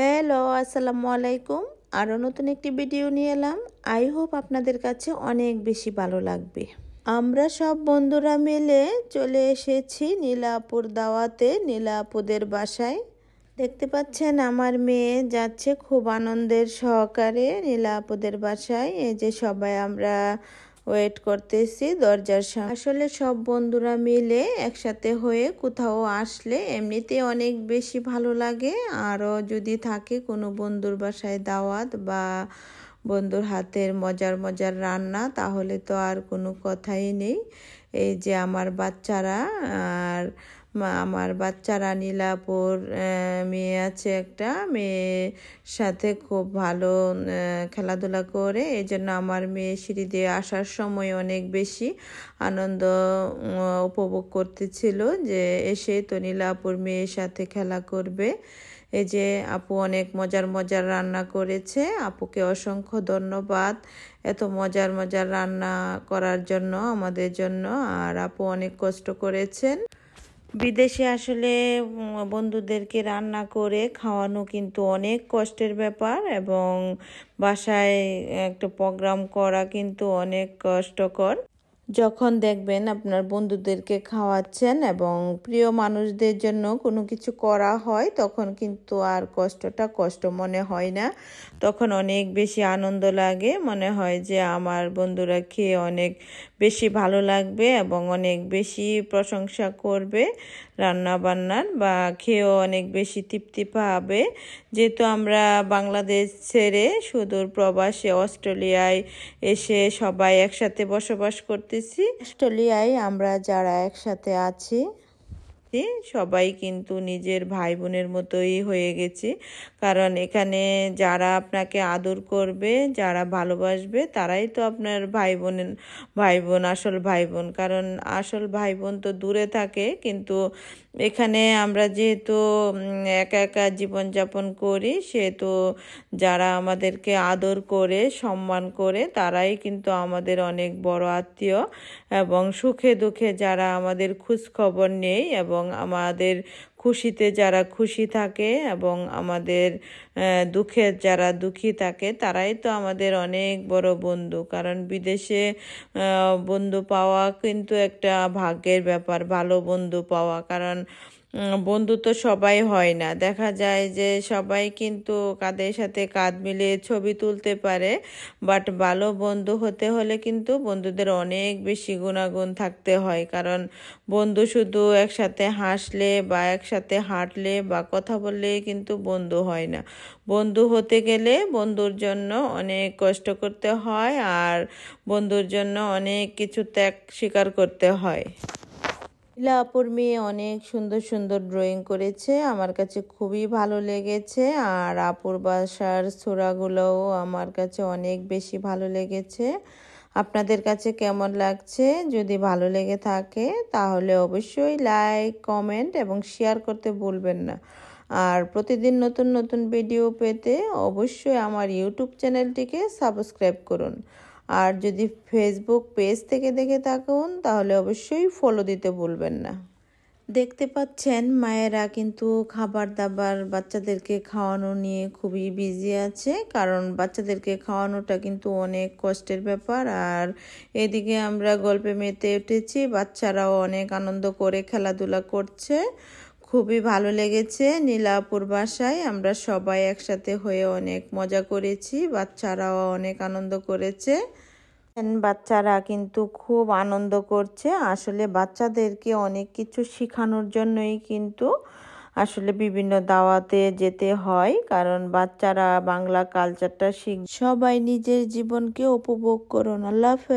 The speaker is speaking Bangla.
হ্যালো, আসসালামু আলাইকুম। আরও নতুন একটি ভিডিও নিয়ে এলাম। আই হোপ আপনাদের কাছে অনেক বেশি ভালো লাগবে। আমরা সব বন্ধুরা মিলে চলে এসেছি নীলা আপুর দাওয়াতে, নীলা আপুদের বাসায়। দেখতে পাচ্ছেন আমার মেয়ে যাচ্ছে খুব আনন্দের সহকারে নীলা আপুদের বাসায়। এই যে সবাই আমরা ওয়েট করতেছি দরজার সামনে। আসলে সব বন্ধুরা মিলে একসাথে হয়ে কোথাও আসলে এমনিতে অনেক বেশি ভালো লাগে। আরও যদি থাকে কোনো বন্ধুর বাসায় দাওয়াত বা বন্ধুর হাতের মজার মজার রান্না, তাহলে তো আর কোনো কথাই নেই। এই যে আমার বাচ্চারা নীলাপুর মেয়ে আছে, একটা মেয়ের সাথে খুব ভালো খেলাধুলা করে। এই জন্য আমার মেয়ে সিঁড়ি দিয়ে আসার সময় অনেক বেশি আনন্দ উপভোগ করতেছিল যে এসে তো নীলাপুর মেয়ের সাথে খেলা করবে। এই যে আপু অনেক মজার মজার রান্না করেছে। আপুকে অসংখ্য ধন্যবাদ এত মজার মজার রান্না করার জন্য আমাদের জন্য। আর আপু অনেক কষ্ট করেছেন। বিদেশে আসলে বন্ধুদেরকে রান্না করে খাওয়ানো কিন্তু অনেক কষ্টের ব্যাপার, এবং বাসায় একটা প্রোগ্রাম করা কিন্তু অনেক কষ্টকর। যখন দেখবেন আপনার বন্ধুদেরকে খাওয়াচ্ছেন এবং প্রিয় মানুষদের জন্য কোনো কিছু করা হয়, তখন কিন্তু আর কষ্টটা কষ্ট মনে হয় না। তখন অনেক বেশি আনন্দ লাগে, মনে হয় যে আমার বন্ধুরা খেয়ে অনেক বেশি ভালো লাগবে এবং অনেক বেশি প্রশংসা করবে রান্না বান্নার, বা খেয়েও অনেক বেশি তৃপ্তি পাবে। যেহেতু আমরা বাংলাদেশ ছেড়ে সুদূর প্রবাসে অস্ট্রেলিয়ায় এসে সবাই একসাথে বসবাস করতেছি। অস্ট্রেলিয়ায় আমরা যারা একসাথে আছি সবাই কিন্তু নিজের ভাই বোনের মতোই হয়ে গেছি। কারণ এখানে যারা আপনাকে আদর করবে, যারা ভালোবাসবে, তারাই তো আপনার ভাই বোন, আসল ভাই বোন। কারণ আসল ভাই বোন তো দূরে থাকে, কিন্তু এখানে আমরা যেহেতু একা একা জীবনযাপন করি, সেহেতু যারা আমাদেরকে আদর করে সম্মান করে তারাই কিন্তু আমাদের অনেক বড় আত্মীয়। এবং সুখে দুঃখে যারা আমাদের খোঁজ খবর নেই, এবং আমাদের খুশিতে যারা খুশি থাকে, এবং আমাদের দুঃখে যারা দুঃখী থাকে, তারাই তো আমাদের অনেক বড় বন্ধু। কারণ বিদেশে বন্ধু পাওয়া কিন্তু একটা ভাগ্যের ব্যাপার, ভালো বন্ধু পাওয়া। কারণ বন্ধু তো সবাই হয় না। দেখা যায় যে সবাই কিন্তু কাঁধের সাথে কাঁধ মিলিয়ে ছবি তুলতে পারে, বাট ভালো বন্ধু হতে হলে কিন্তু বন্ধুদের অনেক বেশি গুণাগুণ থাকতে হয়। কারণ বন্ধু শুধু একসাথে হাসলে বা একসাথে হাঁটলে বা কথা বললে কিন্তু বন্ধু হয় না। বন্ধু হতে গেলে বন্ধুর জন্য অনেক কষ্ট করতে হয়, আর বন্ধুর জন্য অনেক কিছু ত্যাগ স্বীকার করতে হয়। নীলা আপুর মেয়ে অনেক সুন্দর সুন্দর ড্রয়িং করেছে, আমার কাছে খুবই ভালো লেগেছে। আর আপুর বাসার সূরাগুলোও আমার কাছে অনেক বেশি ভালো লেগেছে। আপনাদের কাছে কেমন লাগছে? যদি ভালো লেগে থাকে তাহলে অবশ্যই লাইক, কমেন্ট এবং শেয়ার করতে ভুলবেন না। আর প্রতিদিন নতুন নতুন ভিডিও পেতে অবশ্যই আমার ইউটিউব চ্যানেলটিকে সাবস্ক্রাইব করুন। আর যদি ফেসবুক পেজ থেকে দেখে থাকুন তাহলে অবশ্যই ফলো দিতে ভুলবেন না। দেখতে পাচ্ছেন মায়েরা কিন্তু খাবার দাবার বাচ্চাদেরকে খাওয়ানো নিয়ে খুবই বিজি আছে, কারণ বাচ্চাদেরকে খাওয়ানোটা কিন্তু অনেক কষ্টের ব্যাপার। আর এদিকে আমরা গল্পে মেতে উঠেছি, বাচ্চারাও অনেক আনন্দ করে খেলাধুলা করছে। খুবই ভালো লেগেছে নীলা আপুর বাসায়। আমরা সবাই একসাথে হয়ে অনেক মজা করেছি, বাচ্চারাও অনেক আনন্দ করেছে। বাচ্চারা কিন্তু খুব আনন্দ করছে। আসলে বাচ্চাদেরকে অনেক কিছু শেখানোর জন্যই কিন্তু আসলে বিভিন্ন দাওয়াতে যেতে হয়, কারণ বাচ্চারা বাংলা কালচারটা সবাই নিজের জীবনকে উপভোগ করুন। আল্লাহ হাফেজ।